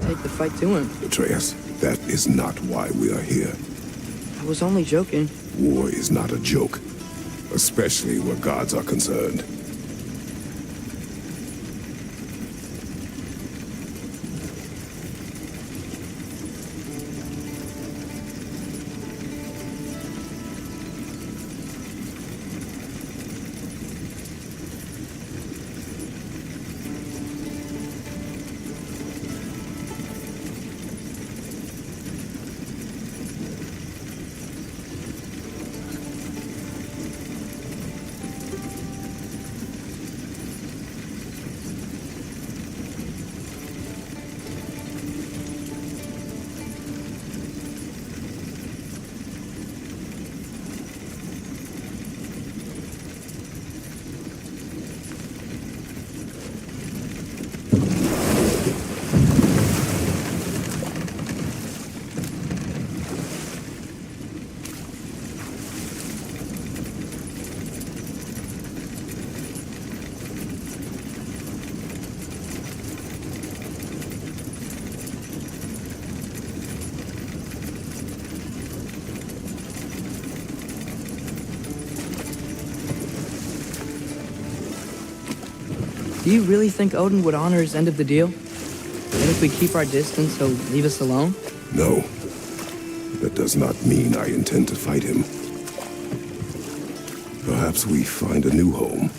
take the fight to him. Atreus, that is not why we are here. I was only joking. War is not a joke, especially where gods are concerned. Do you really think Odin would honor his end of the deal? And if we keep our distance, he'll leave us alone? No. That does not mean I intend to fight him. Perhaps we find a new home,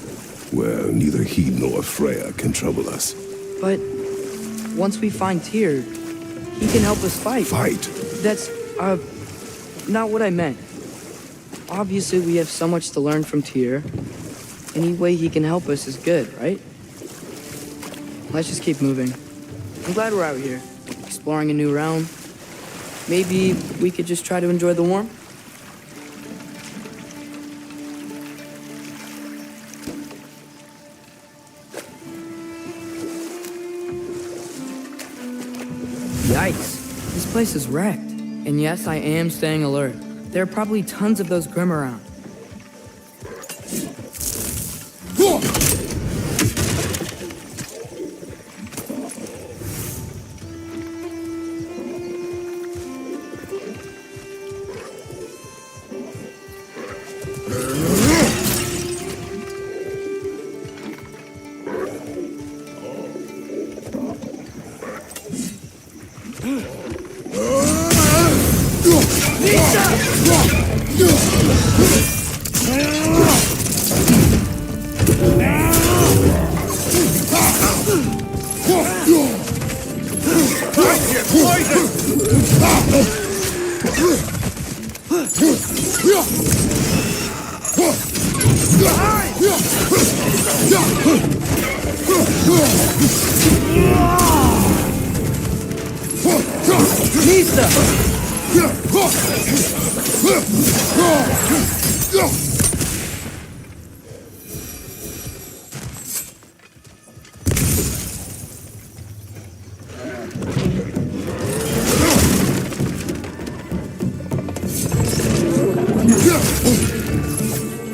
where neither he nor Freya can trouble us. But once we find Tyr, he can help us fight. Fight? That's, not what I meant. Obviously, we have so much to learn from Tyr. Any way he can help us is good, right? Let's just keep moving. I'm glad we're out here, exploring a new realm. Maybe we could just try to enjoy the warmth? Yikes, this place is wrecked. And yes, I am staying alert. There are probably tons of those Grimm around.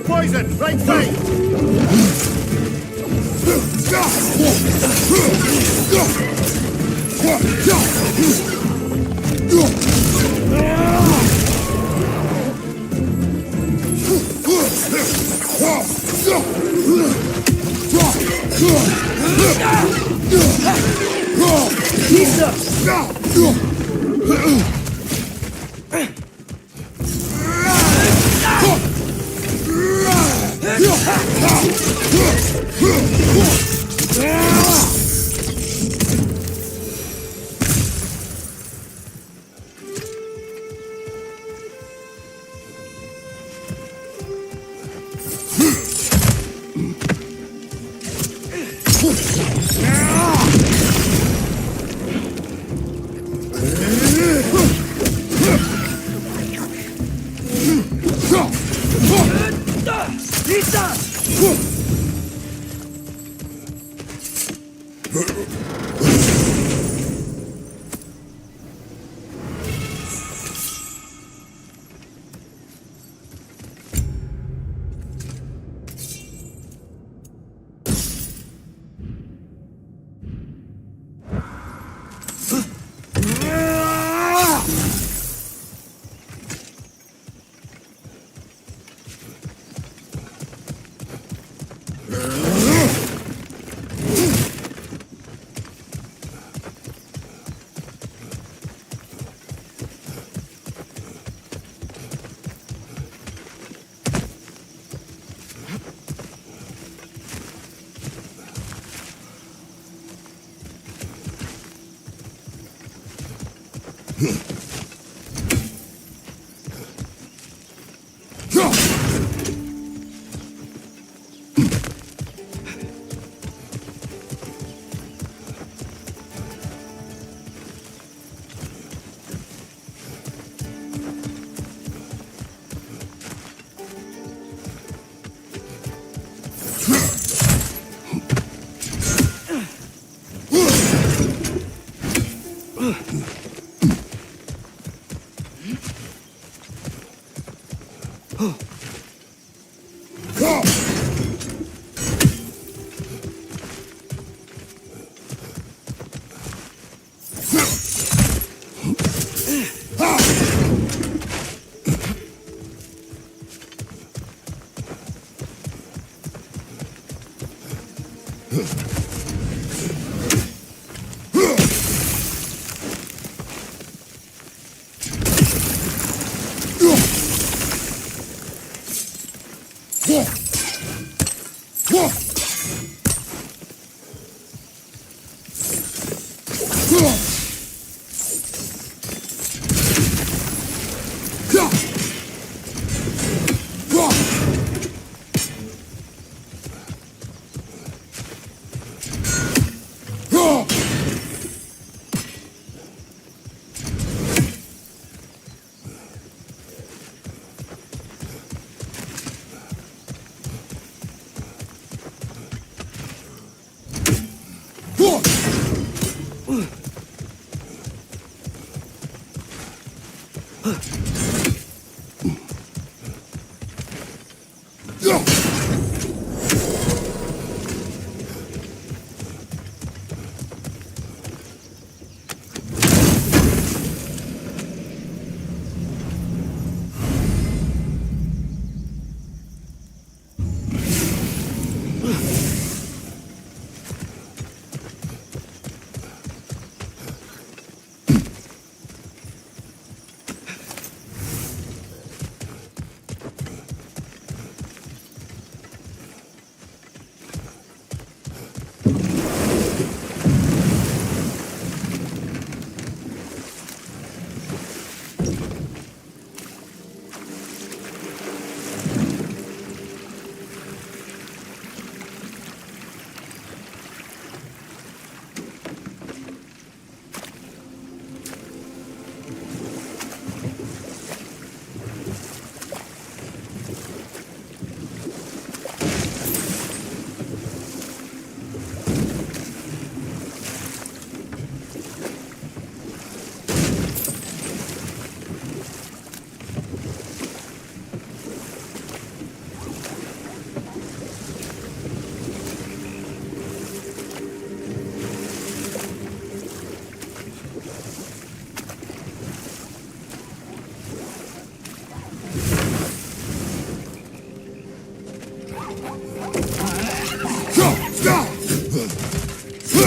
Poison! Right face!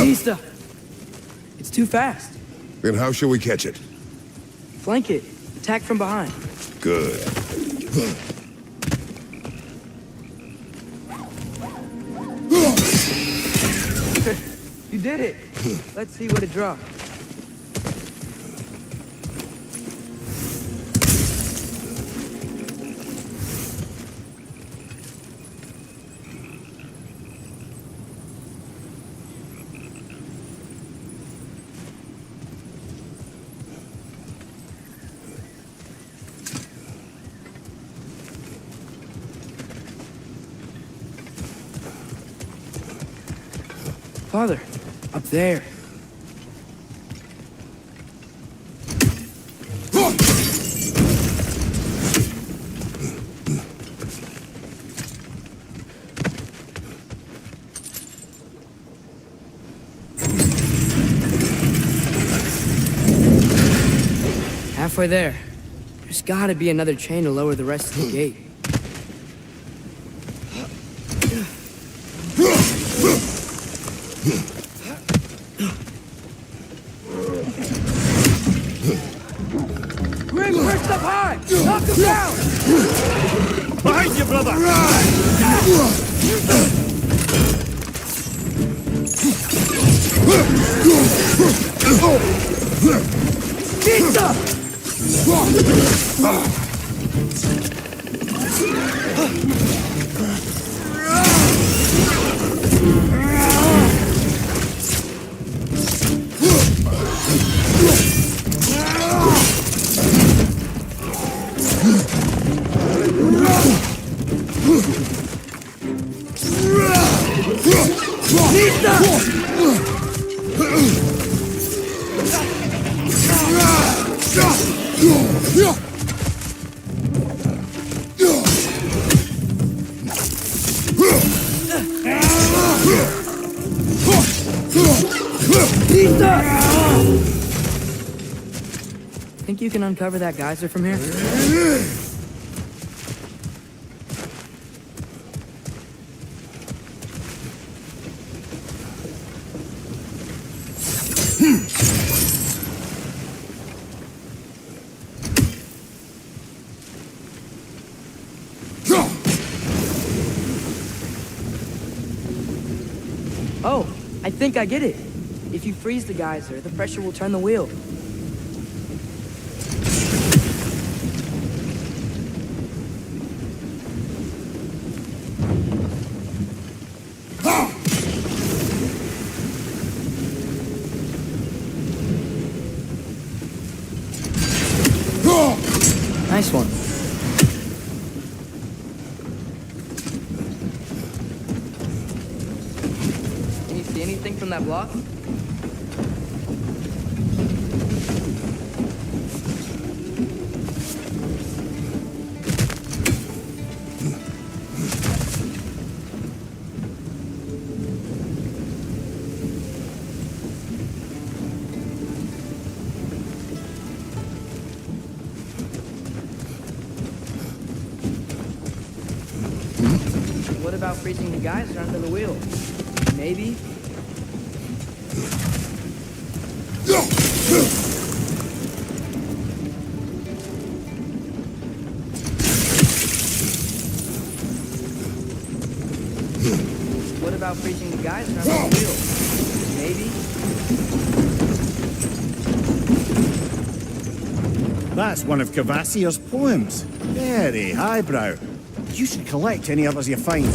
Nista! It's too fast. Then how shall we catch it? Flank it. Attack from behind. Good. You did it! Let's see what it dropped. Father, up there. Halfway there. There's gotta be another chain to lower the rest of the gate. Grim, first up high! Knock him down! Behind you, brother! Think you can uncover that geyser from here? Oh, I think I get it. If you freeze the geyser, the pressure will turn the wheel. Nice one. Can you see anything from that block? What about freezing the geyser under the wheel? Maybe? What about freezing the geyser under the wheel? Maybe? That's one of Cavassier's poems. Very highbrow. You should collect any others you find.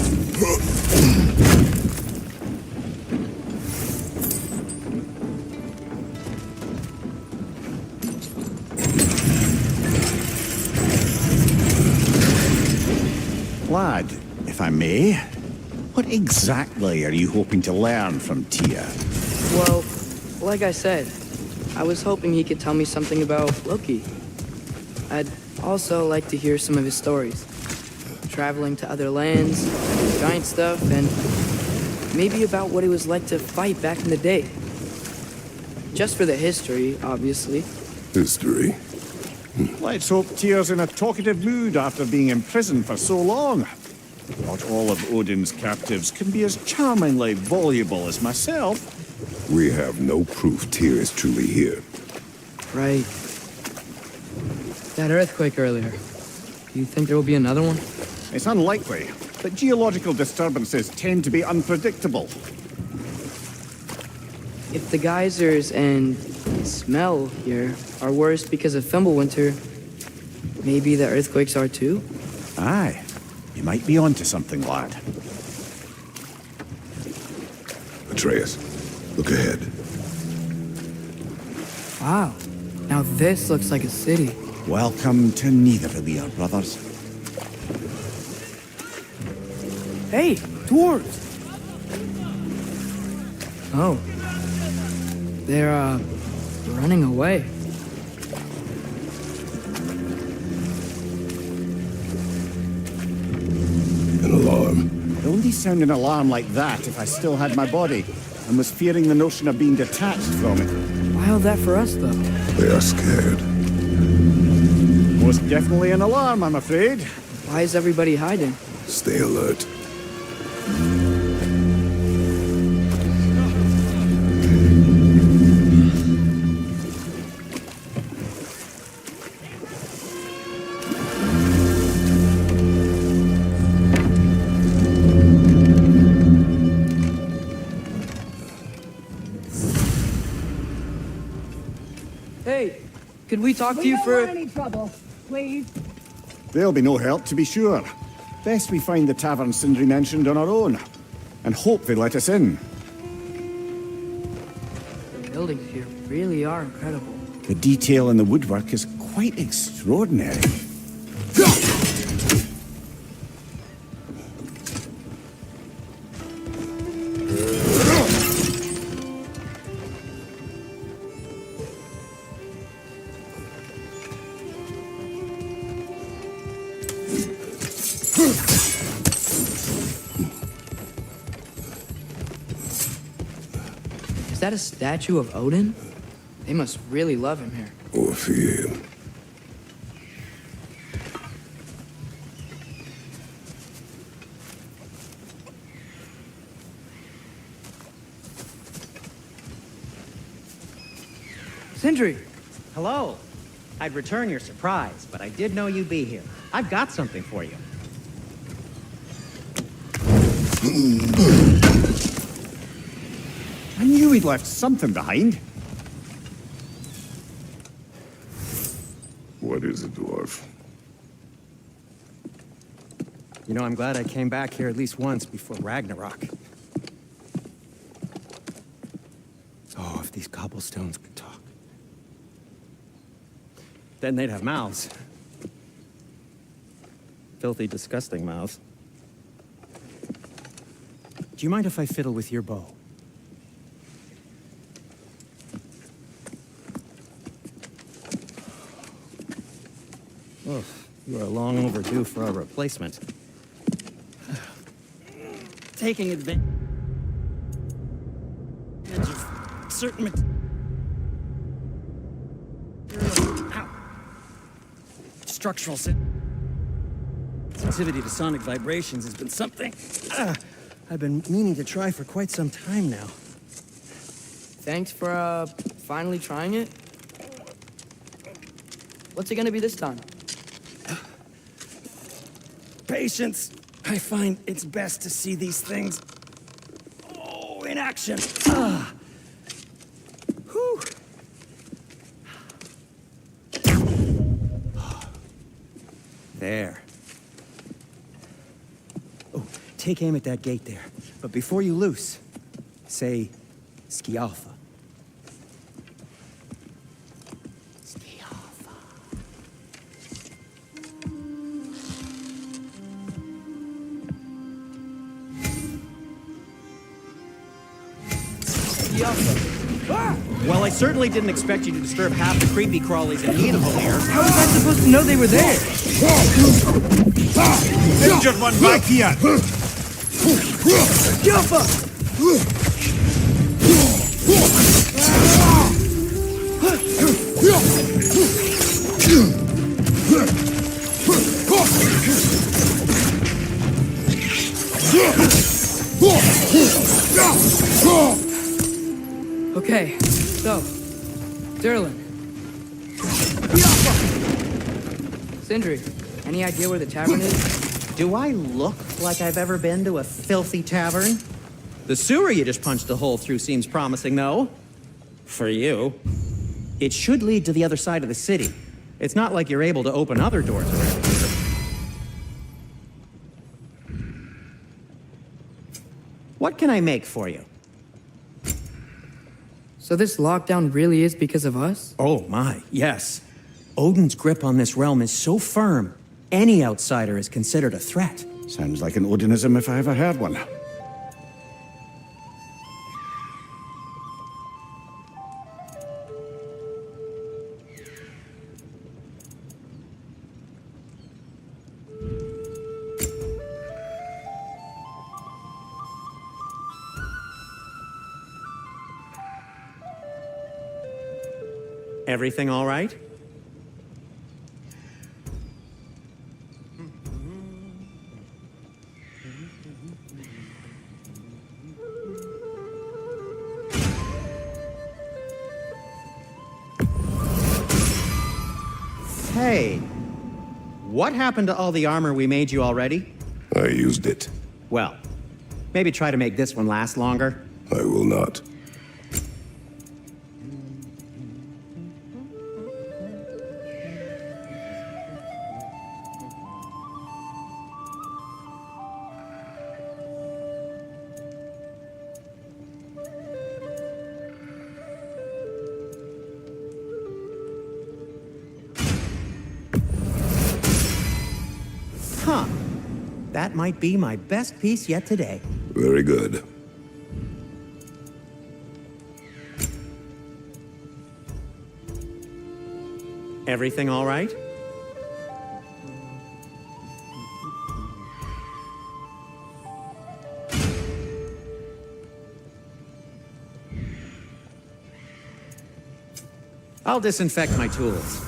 Lad, if I may, what exactly are you hoping to learn from Tyr? Well, like I said, I was hoping he could tell me something about Loki. I'd also like to hear some of his stories. Traveling to other lands, giant stuff, and maybe about what it was like to fight back in the day. Just for the history, obviously. History. Let's hope Tyr's in a talkative mood after being imprisoned for so long. Not all of Odin's captives can be as charmingly voluble as myself. We have no proof Tyr is truly here. Right. That earthquake earlier. Do you think there will be another one? It's unlikely, but geological disturbances tend to be unpredictable. If the geysers and smell here are worse because of Fimbulwinter, maybe the earthquakes are too? Aye, you might be onto something, lad. Atreus, look ahead. Wow. Now this looks like a city. Welcome to Nidavellir, brothers. Hey, dwarves! Oh. They're, running away. An alarm. It only sound an alarm like that if I still had my body, and was fearing the notion of being detached from it. Why that for us, though? They are scared. Most definitely an alarm, I'm afraid. Why is everybody hiding? Stay alert. could we talk to you don't for... want any trouble, please. There'll be no help, to be sure. Best we find the tavern Sindri mentioned on our own, and hope they let us in. The buildings here really are incredible. The detail in the woodwork is quite extraordinary. Is that a statue of Odin? They must really love him here. FOR Týr. Sindri! Hello. I'd return your surprise, but I did know you'd be here. I've got something for you. I knew he'd left something behind. What is it, dwarf? You know, I'm glad I came back here at least once before Ragnarok. Oh, if these cobblestones could talk. Then they'd have mouths. Filthy, disgusting mouths. Do you mind if I fiddle with your bow? Oh, you are long overdue for a replacement. Taking advantage of certain structural sensitivity to sonic vibrations has been something I've been meaning to try for quite some time now. Thanks for, finally trying it. What's it gonna be this time? Patience. I find it's best to see these things, in action. Whew. There. Oh, take aim at that gate there. But before you loose, say, Skialfa. Well, I certainly didn't expect you to disturb half the creepy crawlies in Nidavel here. How was I supposed to know they were there? Injured one back here! Jumpa! Okay, so, Derlin. Sindri, any idea where the tavern is? Do I look like I've ever been to a filthy tavern? The sewer you just punched a hole through seems promising, though. For you. It should lead to the other side of the city. It's not like you're able to open other doors around here. What can I make for you? So this lockdown really is because of us? Oh my, yes. Odin's grip on this realm is so firm, any outsider is considered a threat. Sounds like an Odinism if I ever heard one. Everything all right? Hey, what happened to all the armor we made you already? I used it. Well, maybe try to make this one last longer. I will not. that might be my best piece yet today. Very good. Everything all right? I'll disinfect my tools.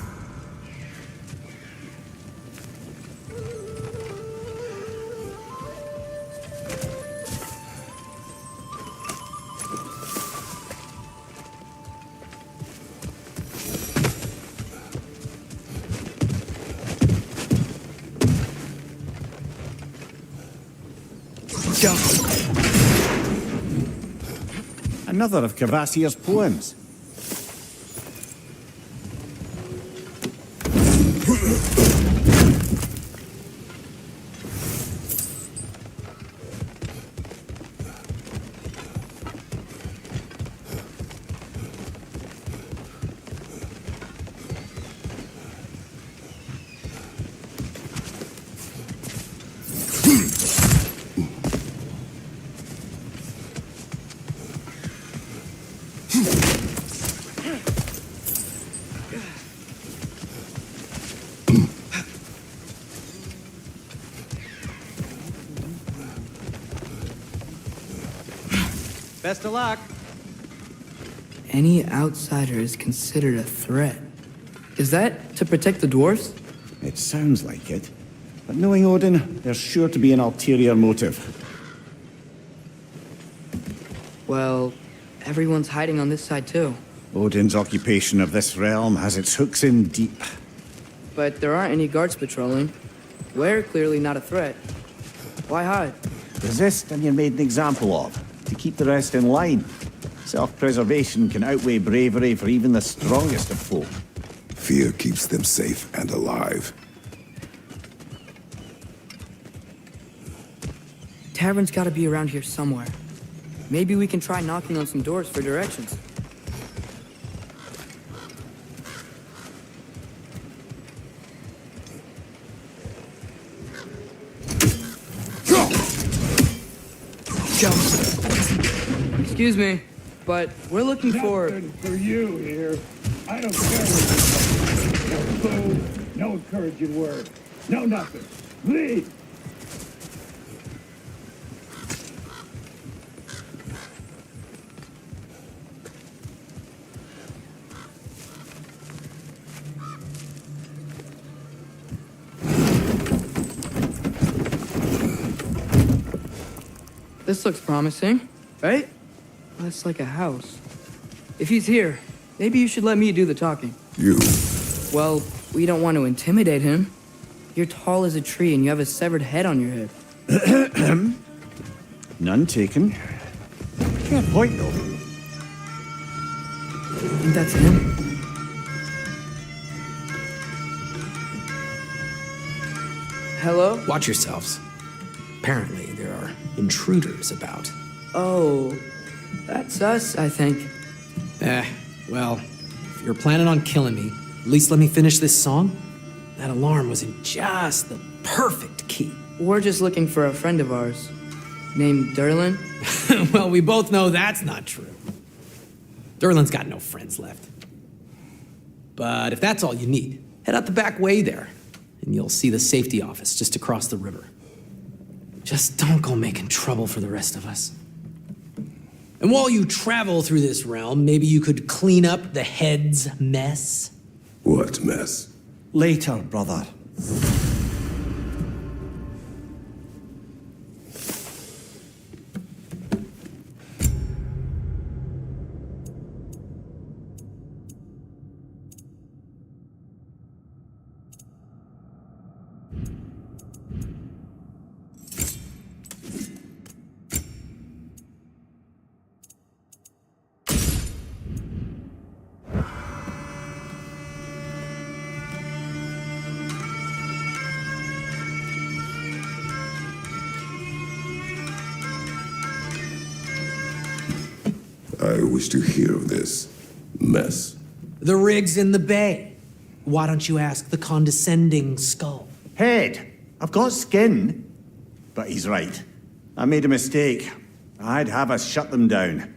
Another of Cavassier's poems. Best of luck. Any outsider is considered a threat. Is that to protect the dwarves? It sounds like it. But knowing Odin, there's sure to be an ulterior motive. Well, everyone's hiding on this side too. Odin's occupation of this realm has its hooks in deep. But there aren't any guards patrolling. We're clearly not a threat. Why hide? Resist and you're made an example of, to keep the rest in line. Self-preservation can outweigh bravery for even the strongest of folk. Fear keeps them safe and alive. Tavern's gotta be around here somewhere. Maybe we can try knocking on some doors for directions. Excuse me, but we're looking for... Nothing for you here. I don't care what you No food, no encouraging word, no nothing. Leave! This looks promising, right? That's like a house. If he's here, maybe you should let me do the talking. You. Well, we don't want to intimidate him. You're tall as a tree and you have a severed head on your head. None taken. Fair point, though. Think that's him? Hello? Watch yourselves. Apparently, there are intruders about. Oh, that's us, I think. Well, if you're planning on killing me, at least let me finish this song. That alarm was in just the perfect key. We're just looking for a friend of ours, named Derlin. Well, we both know that's not true. Derlin's got no friends left. But if that's all you need, head out the back way there, and you'll see the safety office just across the river. Just don't go making trouble for the rest of us. And while you travel through this realm, maybe you could clean up the head's mess? What mess? Later, brother. I wish to hear of this mess. The rig's in the bay. Why don't you ask the condescending skull? Head, I've got skin. But he's right. I made a mistake. I'd have us shut them down.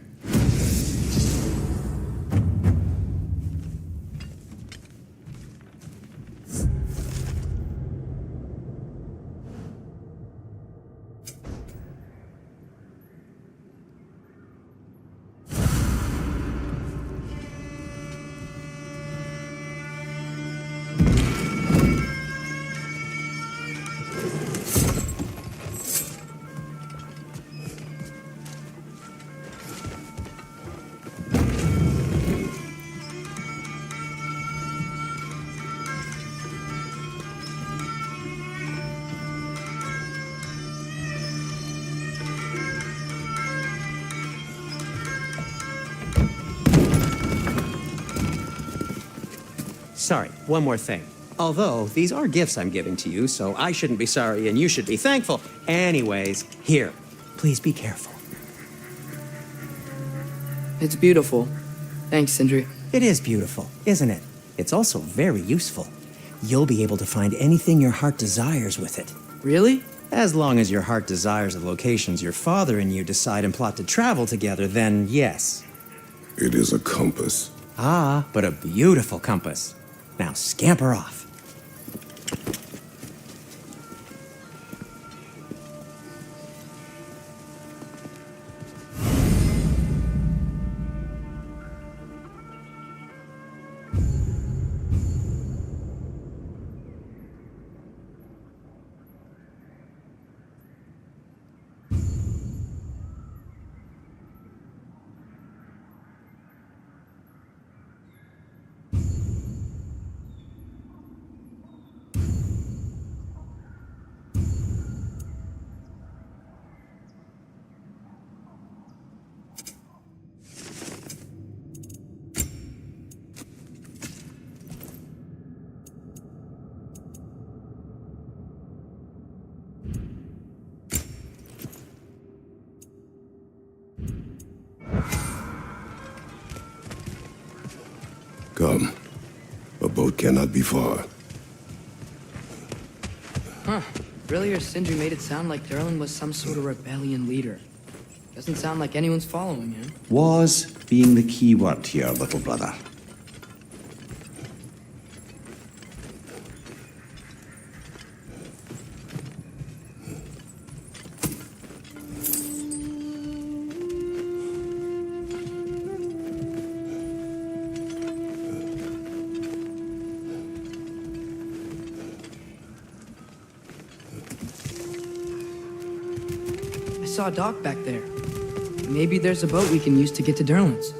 Sorry, one more thing. Although, these are gifts I'm giving to you, so I shouldn't be sorry and you should be thankful. Anyways, here, please be careful. It's beautiful. Thanks, Sindri. It is beautiful, isn't it? It's also very useful. You'll be able to find anything your heart desires with it. Really? As long as your heart desires the locations your father and you decide and plot to travel together, then yes. It is a compass. Ah, but a beautiful compass. Now scamper off. Come. A boat cannot be far. Huh. Earlier, Sindri made it sound like Durlin was some sort of rebellion leader. Doesn't sound like anyone's following him. Was being the key word here, little brother. I saw a dock back there. Maybe there's a boat we can use to get to Durlin's.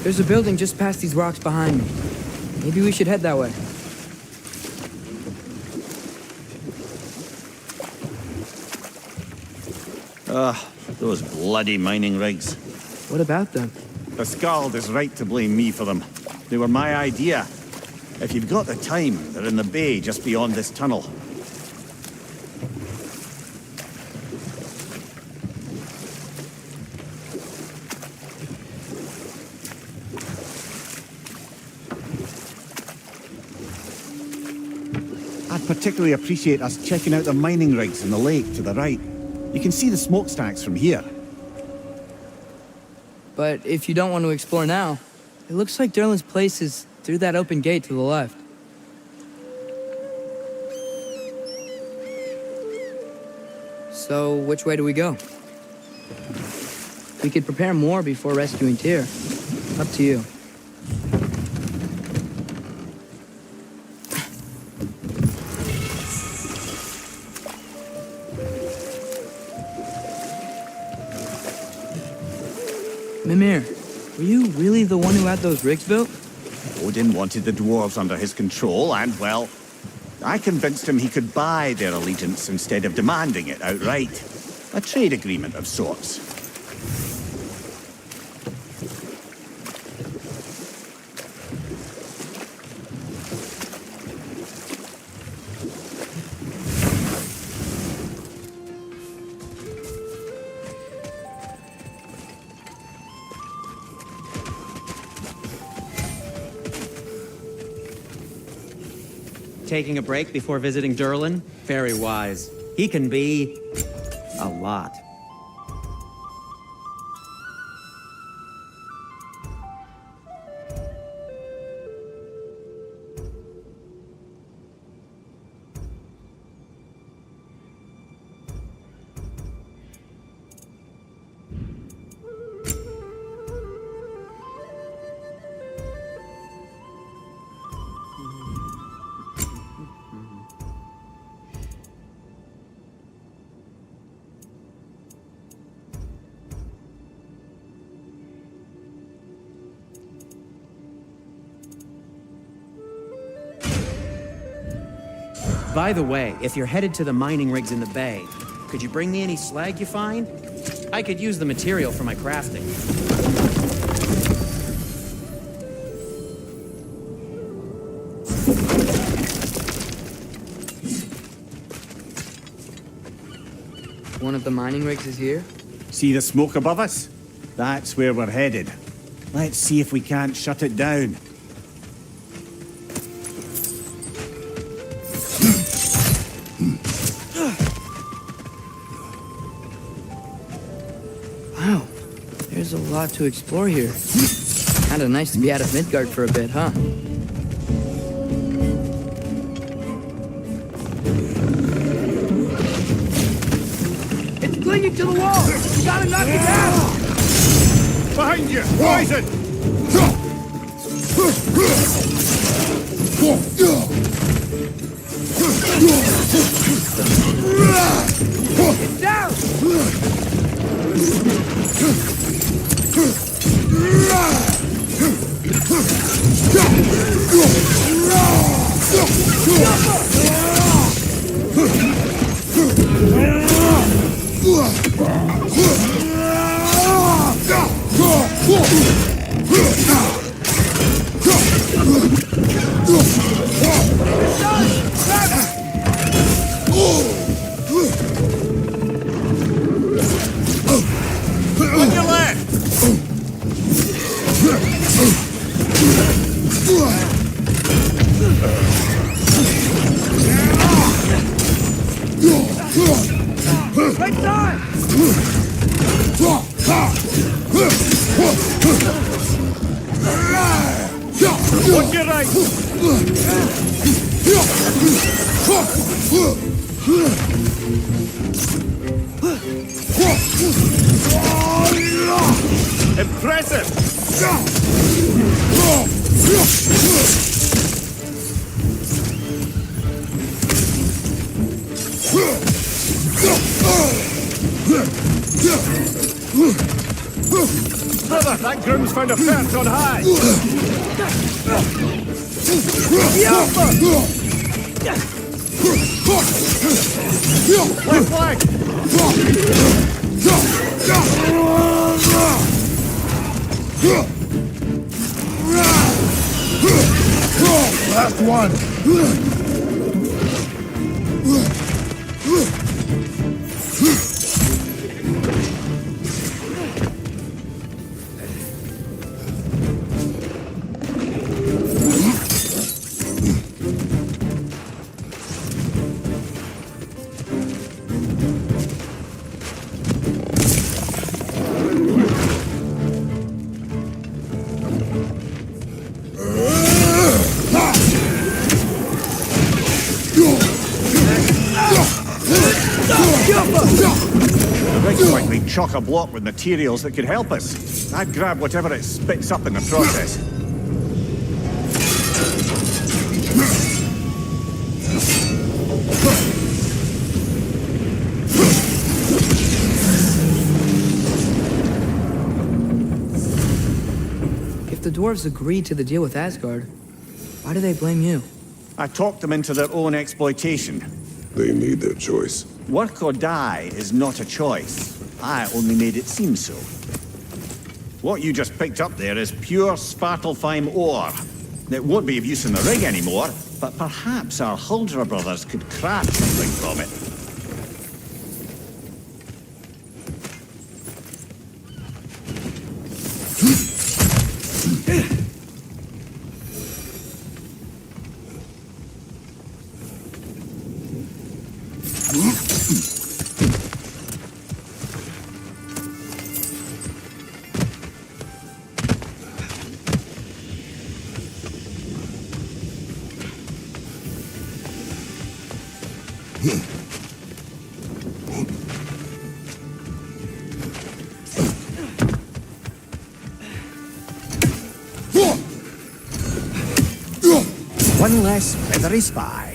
There's a building just past these rocks behind me. Maybe we should head that way. Those bloody mining rigs. What about them? The Skald is right to blame me for them. They were my idea. If you've got the time, they're in the bay just beyond this tunnel. I'd particularly appreciate us checking out the mining rigs in the lake to the right. You can see the smokestacks from here. But if you don't want to explore now, it looks like Durlin's place is through that open gate to the left. So, which way do we go? We could prepare more before rescuing Tyr. Up to you. Mimir, were you really the one who had those rigs built? Odin wanted the dwarves under his control, and, well, I convinced him he could buy their allegiance instead of demanding it outright. A trade agreement of sorts. Taking a break before visiting Durlin? Very wise. He can be a lot. By the way, if you're headed to the mining rigs in the bay, could you bring me any slag you find? I could use the material for my crafting. One of the mining rigs is here? See the smoke above us? That's where we're headed. Let's see if we can't shut it down. Wow, there's a lot to explore here. Kinda nice to be out of Midgard for a bit, huh? It's clinging to the wall! You gotta knock it down! Behind you! Poison! It's down! On your left! Right side! On your right! Impressive! Brother, that groom's found a perch on high! Left flank! Last one! Chock-a-block with materials that could help us. I'd grab whatever it spits up in the process. If the dwarves agreed to the deal with Asgard, Why do they blame you? I talked them into their own exploitation. They made their choice. Work or die is not a choice. I only made it seem so. What you just picked up there is pure Svartalfheim ore. It won't be of use in the rig anymore, but perhaps our Huldra brothers could craft something from it. One less feathery spy.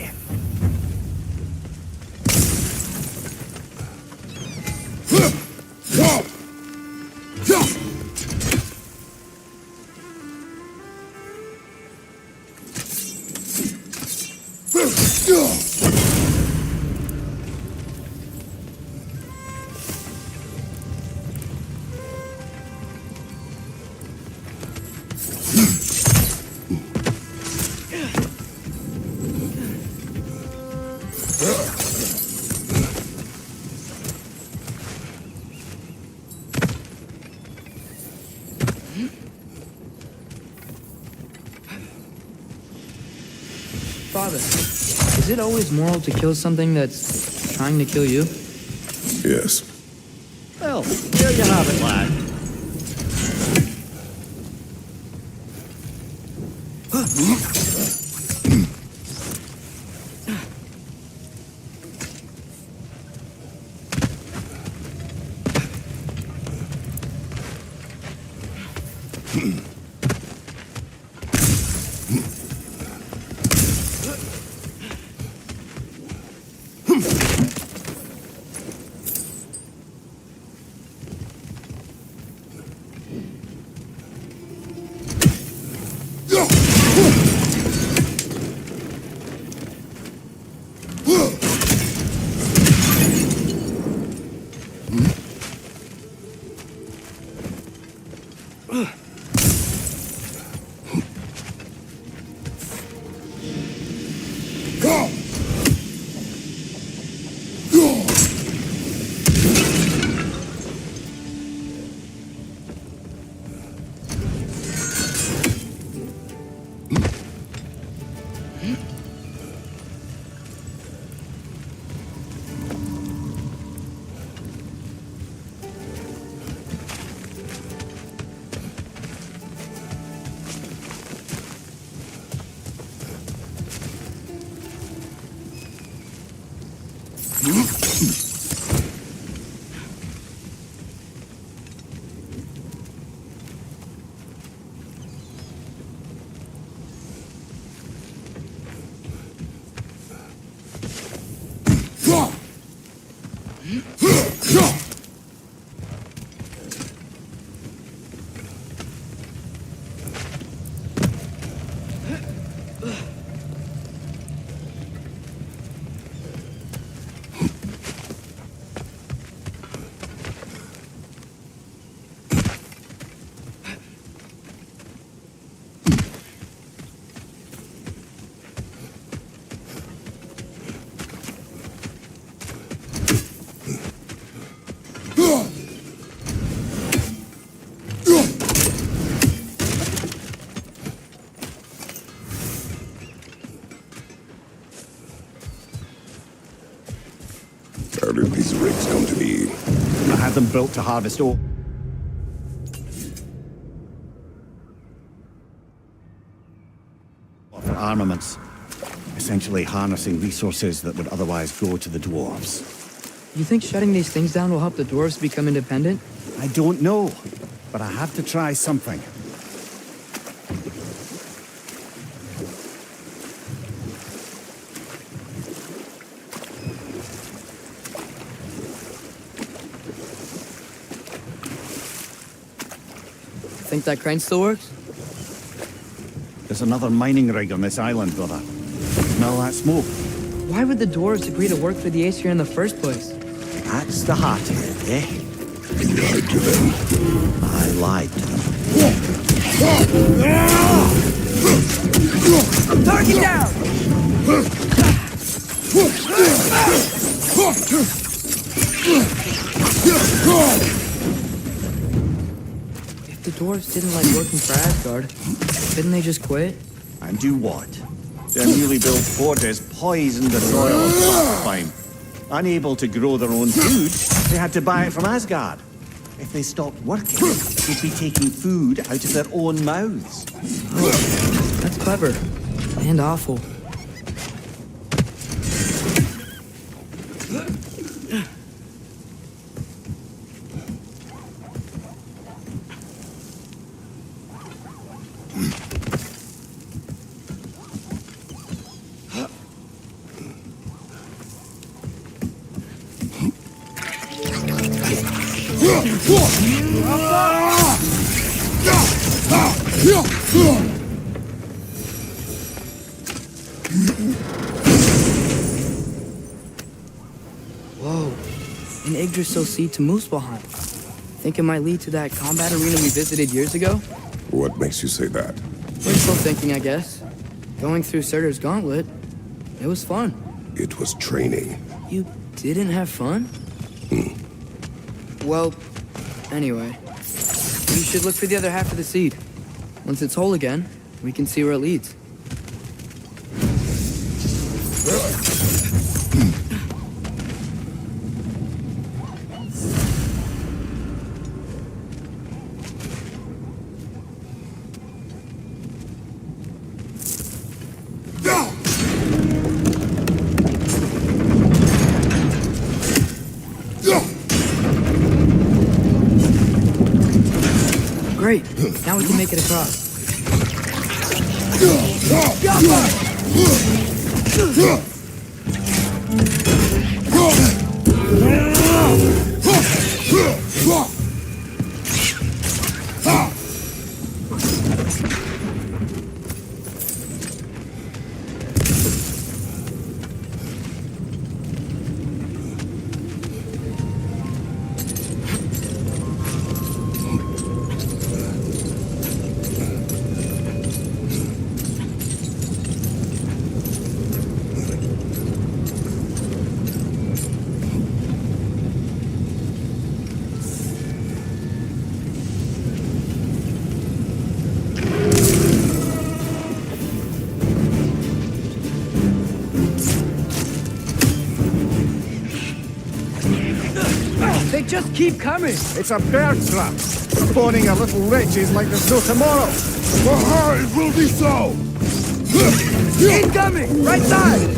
Father, is it always moral to kill something that's trying to kill you? Yes. Well, there you have it, lad. How did these rigs come to be? I had them built to harvest ore. For armaments. Essentially harnessing resources that would otherwise go to the dwarves. You think shutting these things down will help the dwarves become independent? I don't know, but I have to try something. Think that crane still works? The There's another mining rig on this island, brother. Smell that smoke? Why would the dwarves agree to work for the Aesir in the first place? That's the heart of it, eh? You lied to them. I lied to them. Target down! If the dwarves didn't like working for Asgard, couldn't they just quit? And do what? Their newly built forges poisoned the soil of Svartalfheim. Unable to grow their own food, they had to buy it from Asgard. If they stopped working, they'd be taking food out of their own mouths. That's clever. And awful. Whoa. An Yggdrasil seed to Muspelheim. Think it might lead to that combat arena we visited years ago? What makes you say that? Wishful thinking, I guess. Going through Surtur's gauntlet, it was fun. It was training. You didn't have fun? Well, anyway. You should look for the other half of the seed. Once it's whole again, we can see where it leads. Great. Now we can make it across. They just keep coming. It's a bear trap. Spawning a little wretches like there's no tomorrow. It will be so! Incoming! Right side!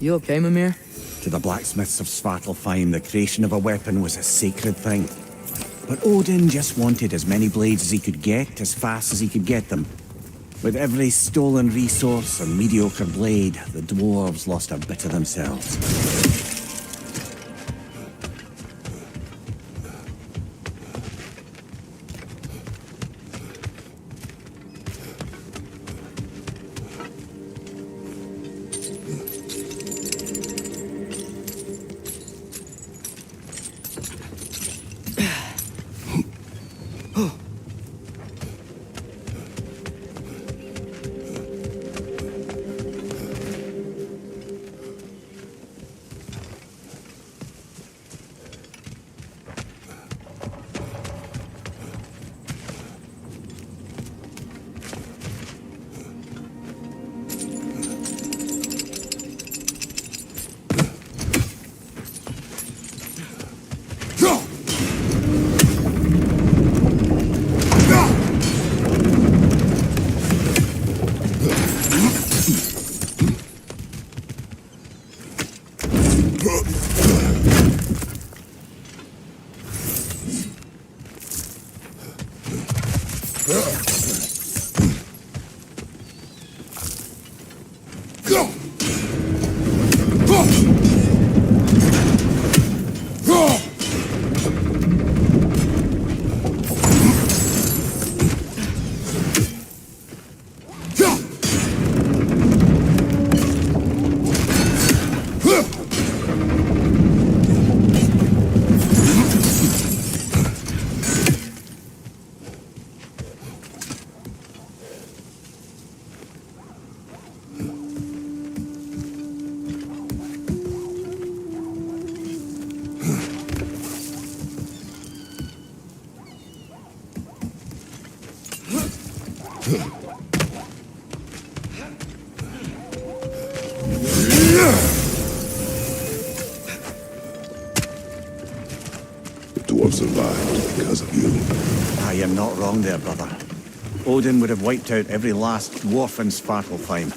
You okay, Mimir? To the blacksmiths of Svartalfheim, the creation of a weapon was a sacred thing. But Odin just wanted as many blades as he could get, as fast as he could get them. With every stolen resource and mediocre blade, the dwarves lost a bit of themselves. The dwarves survived because of you. I am not wrong there, brother. Odin would have wiped out every last dwarf in Svartalfheim.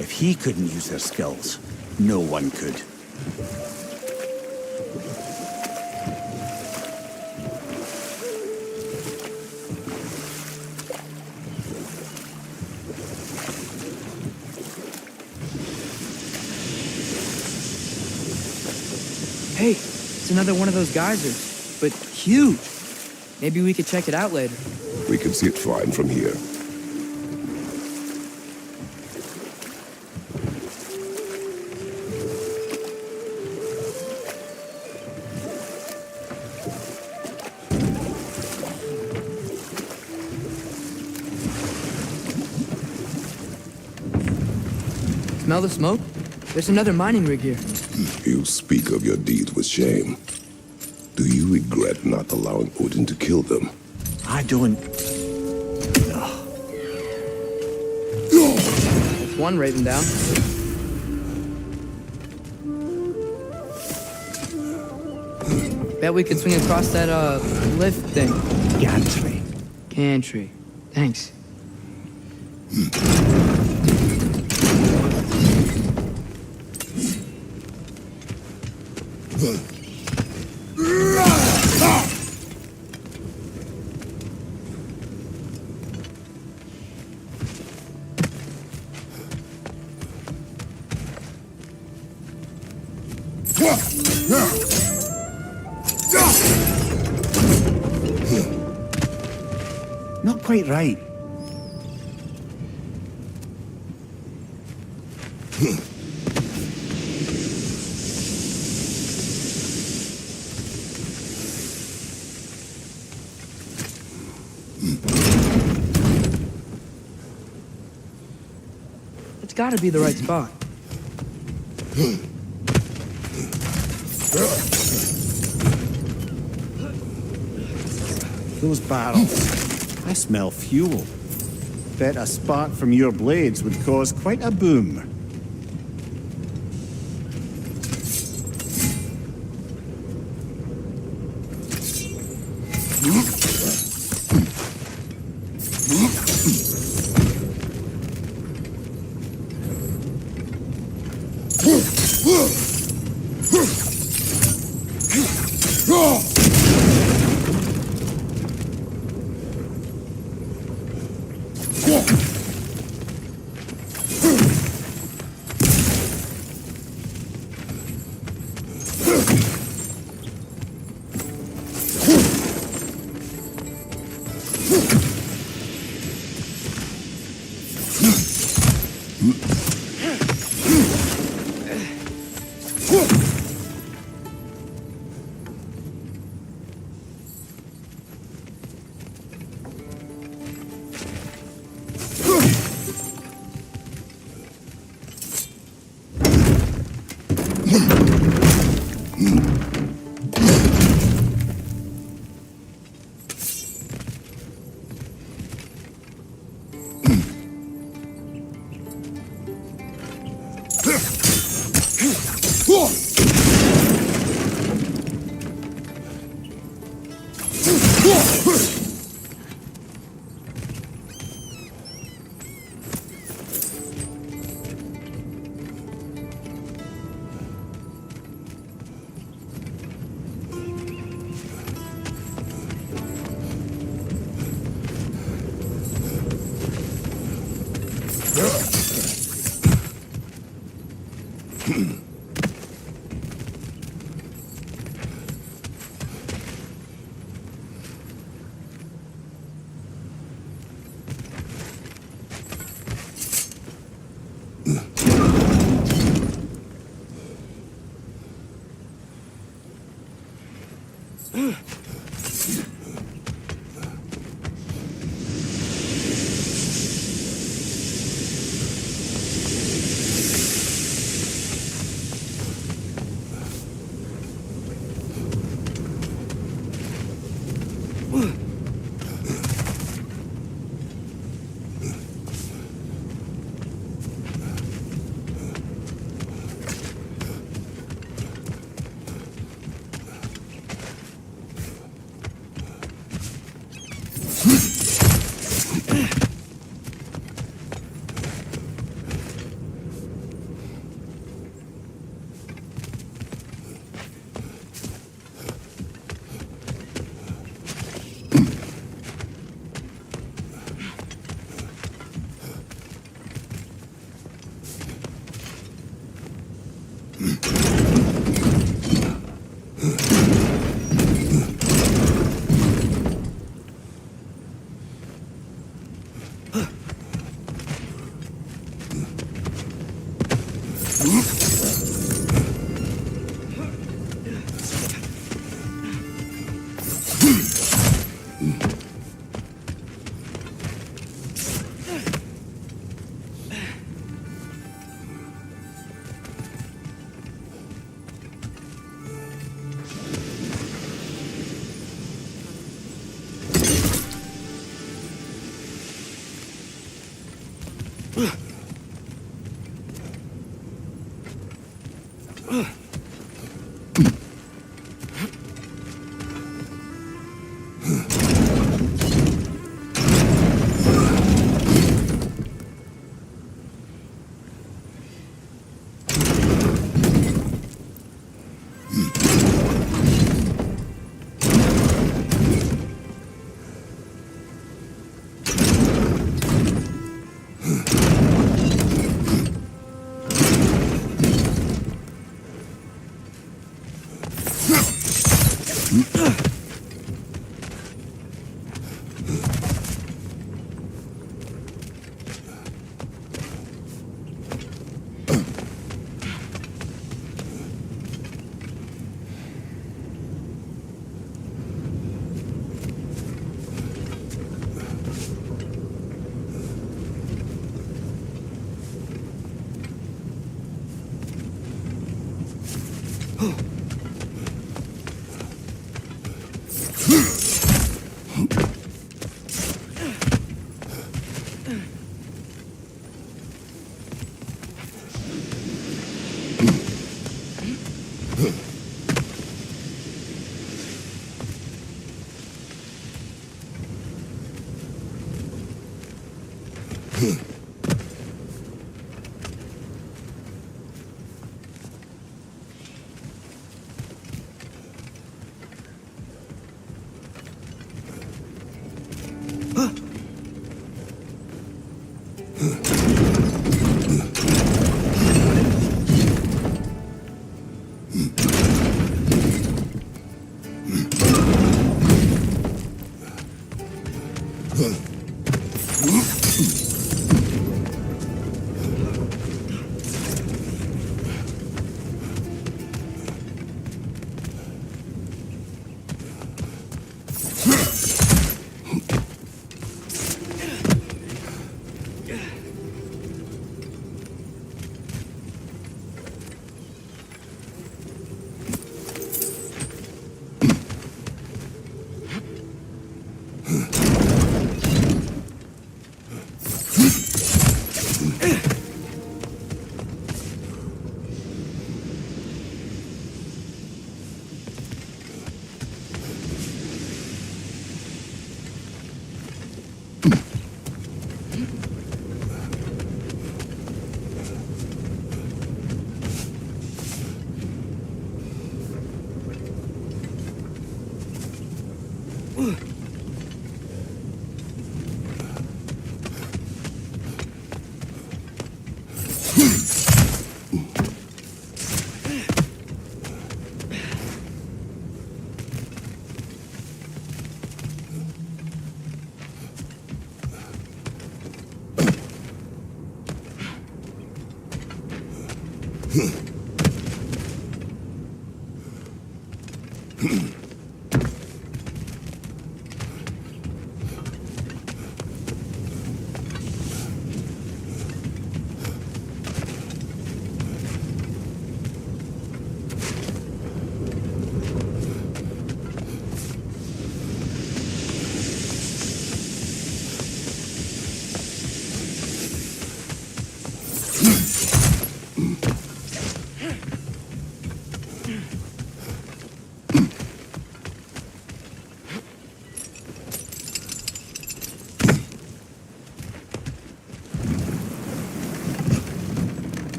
If he couldn't use their skills, no one could. Hey, it's another one of those geysers, but huge. Maybe we could check it out later. We can see it fine from here. Smell the smoke? There's another mining rig here. You speak of your deeds with shame. Do you regret not allowing Odin to kill them? I don't... That's one raven down. Bet we could swing across that, lift thing. Gantry. Gantry. Thanks. Not quite right. It's gotta be the right spot. Those barrels. I smell fuel. Bet a spark from your blades would cause quite a boom.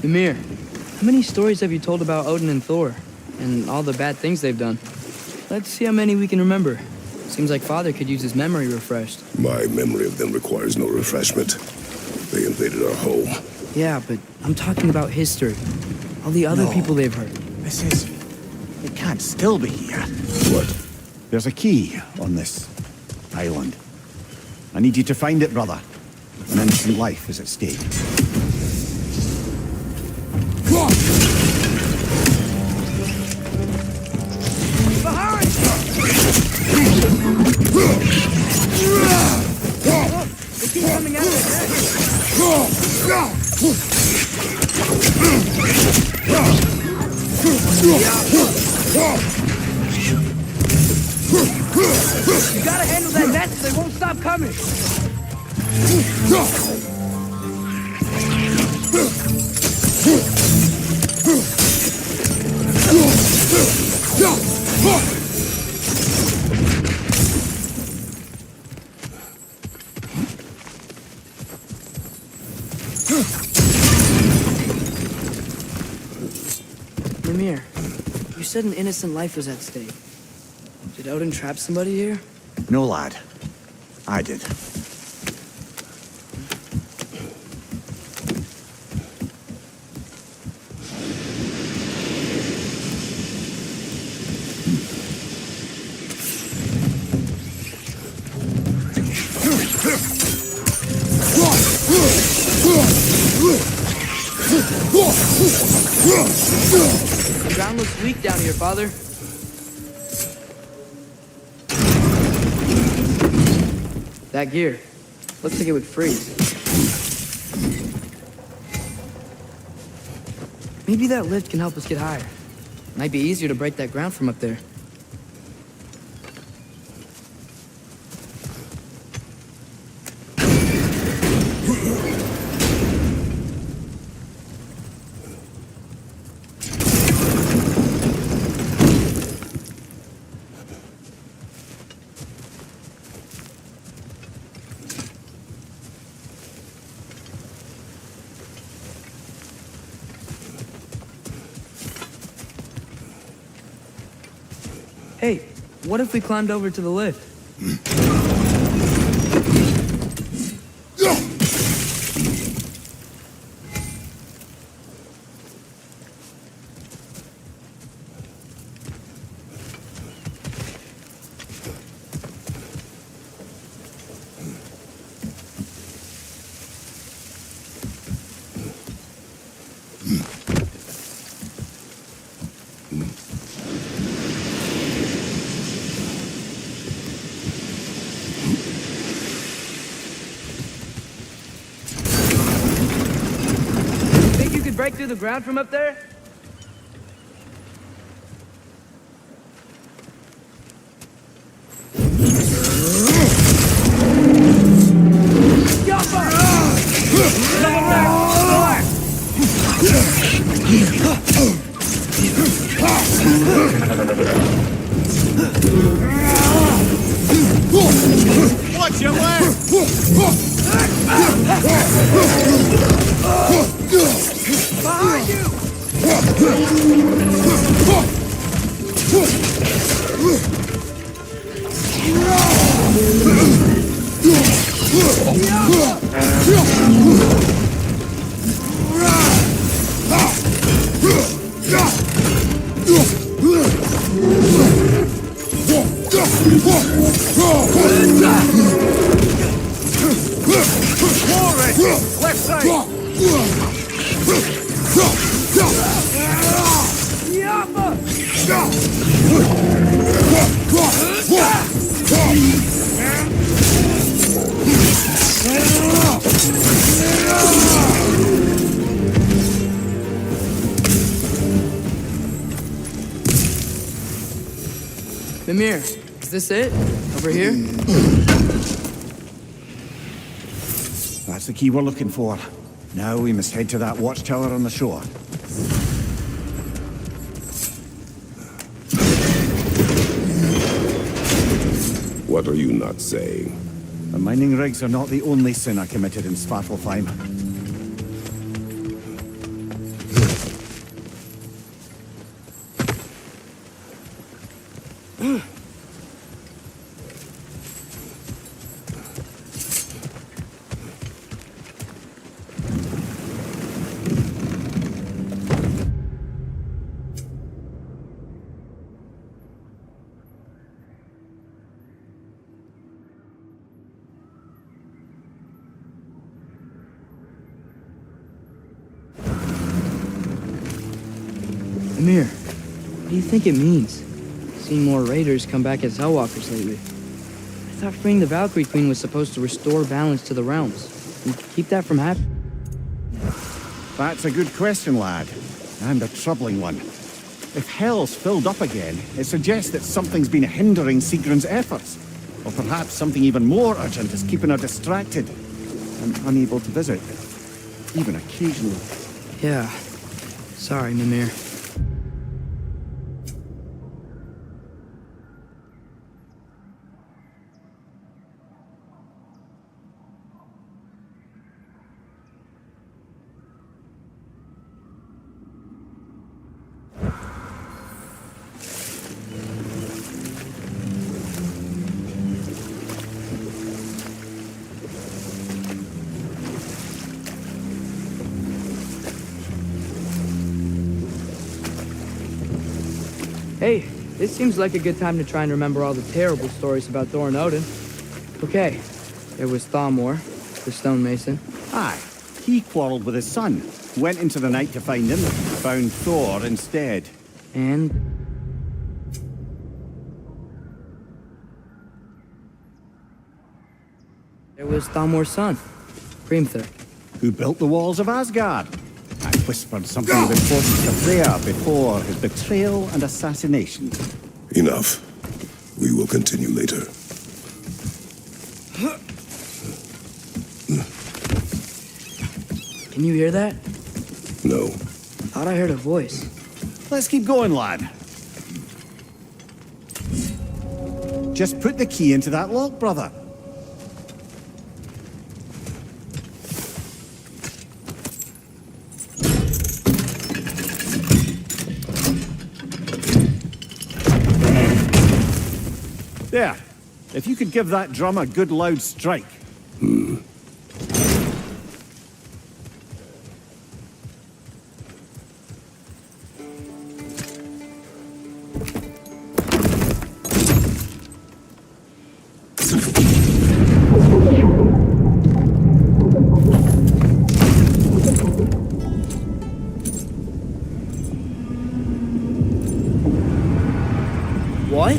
Ymir, how many stories have you told about Odin and Thor? And all the bad things they've done? Let's see how many we can remember. Seems like Father could use his memory refreshed. My memory of them requires no refreshment. They invaded our home. Yeah, but I'm talking about history. All the other No. people they've hurt. This is... It can't still be here. What? There's a key on this island. I need you to find it, brother. An innocent life is at stake. They keep coming out of You gotta handle that net so they won't stop coming. Ymir, you said an innocent life was at stake. Did Odin trap somebody here? No, lad. I did. The ground looks weak down here, Father. That gear. Looks like it would freeze. Maybe that lift can help us get higher. Might be easier to break that ground from up there. Hey, what if we climbed over to the lift? Think you could break through the ground from up there? Watch your left! Behind you! Left side! Mimir, is this it? Over here? That's the key we're looking for. Now we must head to that watchtower on the shore. What are you not saying? The mining rigs are not the only sin I committed in Svartalfheim. Mimir, what do you think it means? Seen more raiders come back as Hellwalkers lately. I thought freeing the Valkyrie Queen was supposed to restore balance to the realms. And keep that from happening. That's a good question, lad. And a troubling one. If Hell's filled up again, it suggests that something's been hindering Sigrun's efforts. Or perhaps something even more urgent is keeping her distracted and unable to visit. Even occasionally. Yeah. Sorry, Mimir. Hey, this seems like a good time to try and remember all the terrible stories about Thor and Odin. Okay, there was Thamor, the stonemason. Aye, he quarreled with his son. Went into the night to find him, found Thor instead. And there was Thamor's son, Hrimthur. Who built the walls of Asgard. I whispered something of importance to Freya before his betrayal and assassination. Enough. We will continue later. Can you hear that? No. Thought I heard a voice. Let's keep going, lad. Just put the key into that lock, brother. There. If you could give that drum a good loud strike. What?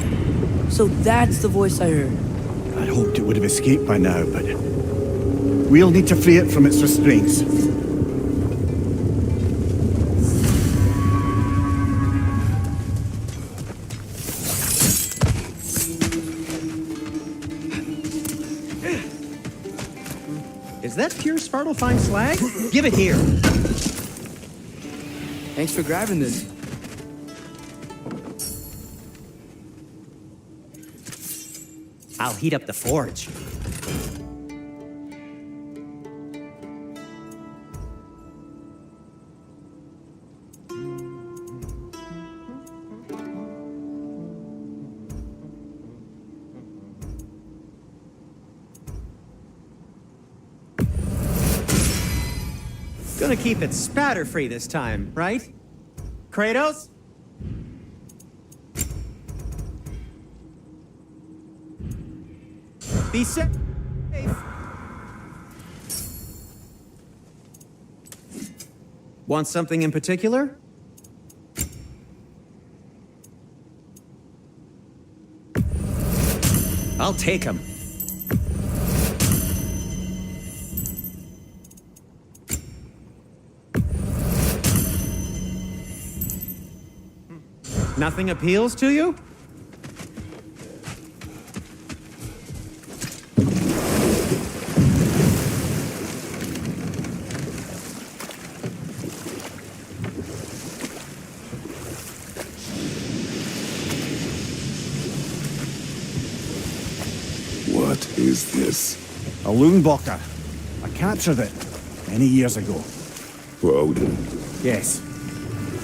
So that's the voice I heard. I'd hoped it would have escaped by now, but we'll need to free it from its restraints. Is that pure Svartalfheim slag? Give it here. Thanks for grabbing this. I'll heat up the forge. Gonna keep it spatter-free this time, right? Kratos? Be safe. Want something in particular? I'll take him. Nothing appeals to you? is this? A loonbocker. I captured it many years ago. For Odin? Yes.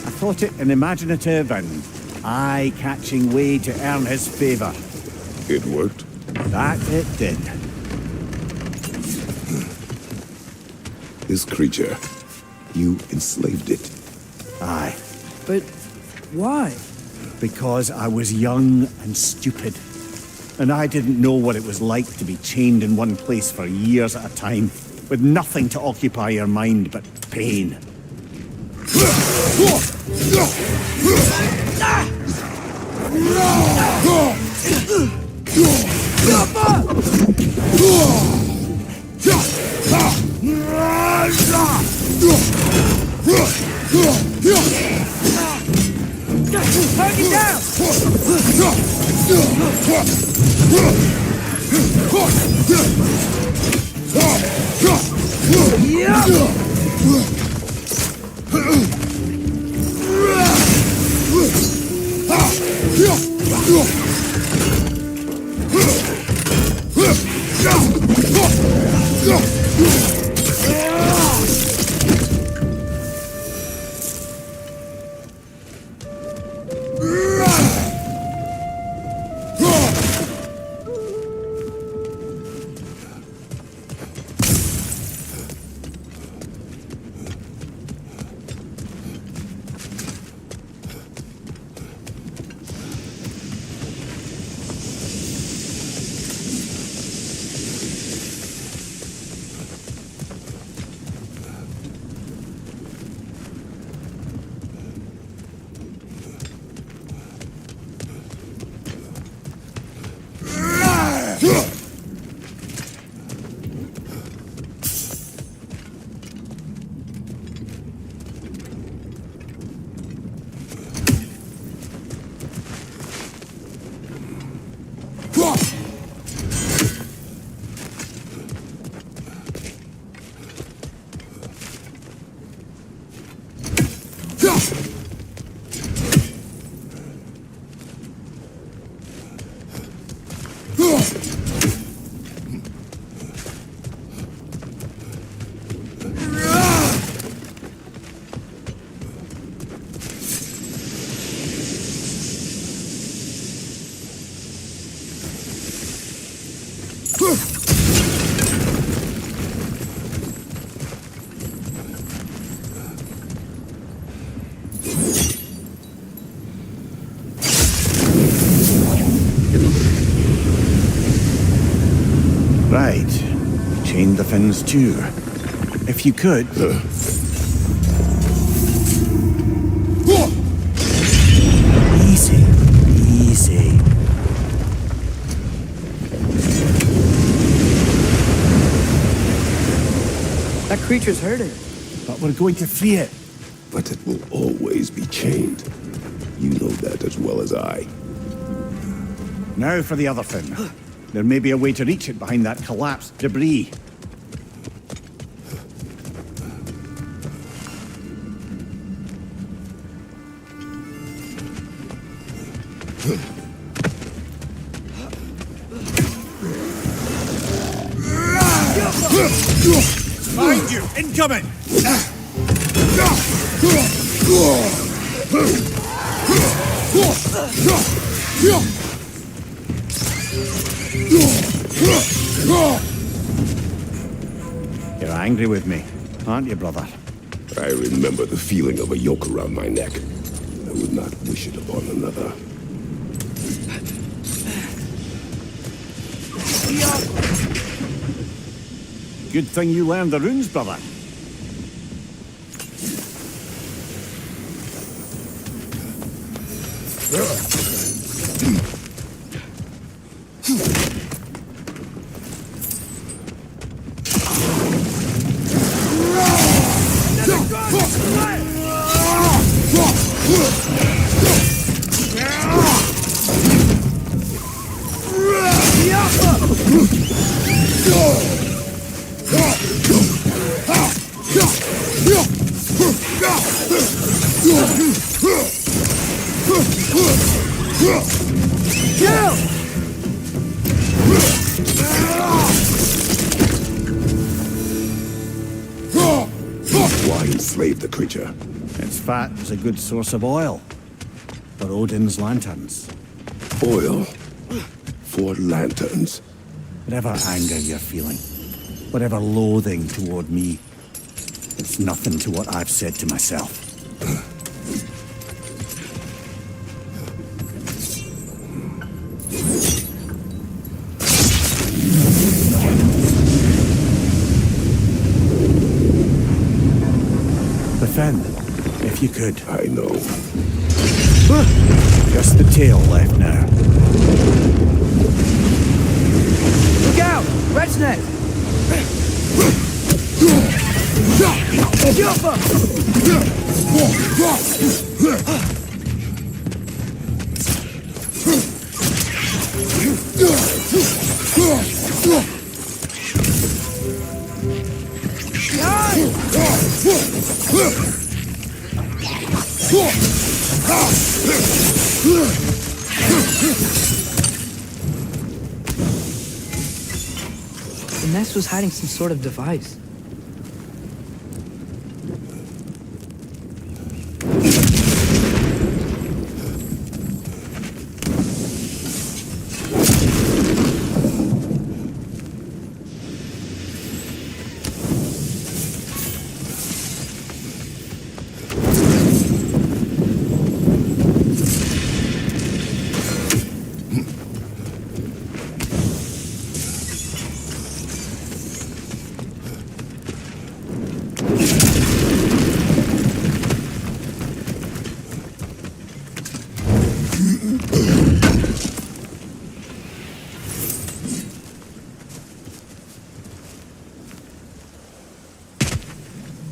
I thought it an imaginative and eye-catching way to earn his favor. It worked? That it did. This creature, you enslaved it. Aye. But why? Because I was young and stupid. And I didn't know what it was like to be chained in one place for years at a time, with nothing to occupy your mind but pain. Target down! Right. Chain the fins too. If you could... Easy. Easy. That creature's hurting. But we're going to free it. But it will always be chained. You know that as well as I. Now for the other fin. There may be a way to reach it behind that collapsed debris. Behind you! Incoming! You're angry with me, aren't you, brother? I remember the feeling of a yoke around my neck. I would not wish it upon another. Good thing you learned the runes, brother. Kill! enslave the creature. Its fat was a good source of oil for Odin's lanterns. Oil for lanterns. Whatever anger you're feeling, whatever loathing toward me, it's nothing to what I've said to myself. Defend, if you could. I know. Just the tail left now. Look out! Red's neck! The nest was hiding some sort of device.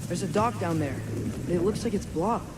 There's a dock down there. It looks like it's blocked.